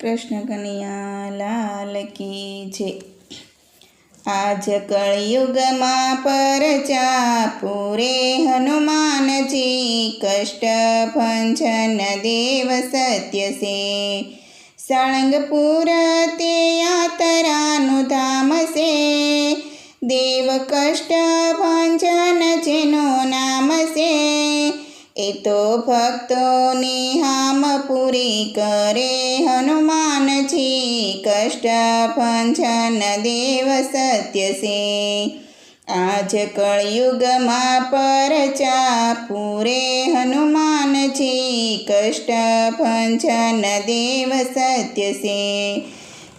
કૃષ્ણ કનૈયા લાલ કી જય। આજ કળયુગમાં પરચા પૂરે હનુમાનજી, કષ્ટ ભંજન દેવ સત્ય સે। સાળંગપુર તે યાત્રાનું ધામ સે, દેવ કષ્ટ ભંજન જેનું નામ સે। એ તો ભક્તોની હામ પૂરી કરે હનુમાનજી, કષ્ટ ભંજન દેવ સત્ય સે। આજ કળયુગમાં પરચા પૂરે હનુમાનજી, કષ્ટ ભંજન દેવ સત્ય સે।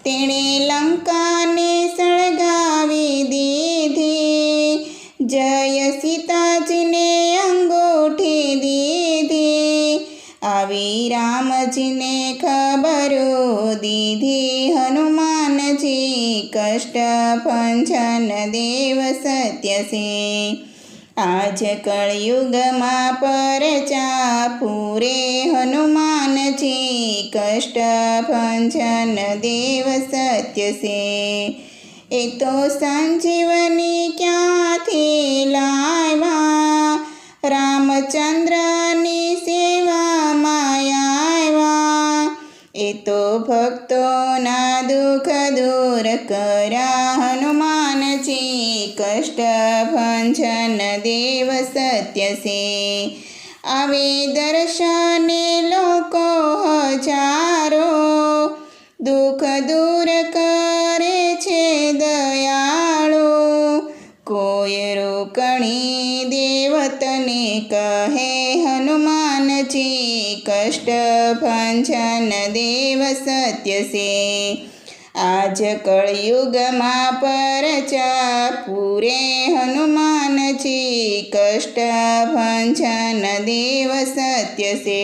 તેણે લંકાને સળગાવી દીધી, જય સીતાજીને અંગૂઠી દીધી। આવી રામજીને ખબરો દીધી હનુમાનજી, કષ્ટ ભંજન દેવ સત્ય સે। આજ કળયુગમાં પરચા પૂરે હનુમાનજી, કષ્ટ ભંજન દેવ સત્ય સે। એ તો સંજીવની ક્યાંથી લાવ્યા, રામચંદ્રની સેવામાં આવ્યા। એ તો ભક્તોના દુઃખ દૂર કર્યા હનુમાનજી, કષ્ટ ભંજન દેવ સત્ય સે। આવે દર્શને લોકો હજારો, દુઃખ દૂર કરે છે દયાળુ। કોઈ રોકણી દેવતને કહે હનુમાનજી, કષ્ટ ભંજન દેવ સત્ય સે। આજ કળયુગમાં પરચા પૂરે હનુમાનજી, કષ્ટ ભંજન દેવ સત્ય સે।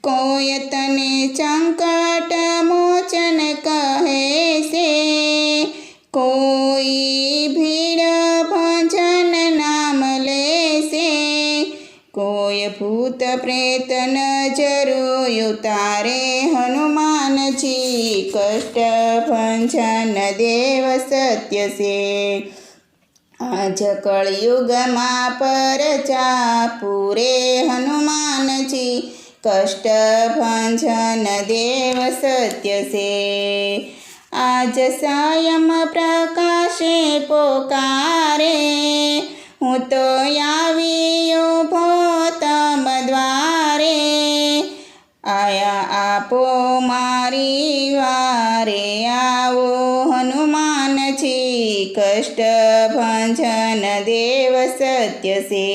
કોઈ તને સંકટ મોચન કહે છે, કોઈ ભીડ ભંજન નામ લેશે। કોઈ ભૂત પ્રેત નજરો ઉતારે હનુમાનજી, કષ્ટ ભંજન દેવ સત્ય સે। આજ કળયુગમાં પરચા પૂરે હનુમાનજી, કષ્ટ ભંજન દેવ સત્ય સે। આજ સ્વયં પ્રકાશે પોકારે, હું તો આવ્યો ભોતમ દ્વારે। આયા આપો મારી વારે, આવો હનુમાનજી, કષ્ટ ભંજન દેવ સત્ય સે।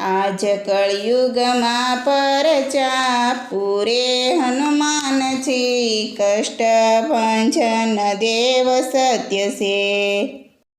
આજ કળયુગમાં પરચા પૂરે હનુમાનજી, કષ્ટ ભંજન દેવ સત્ય સે।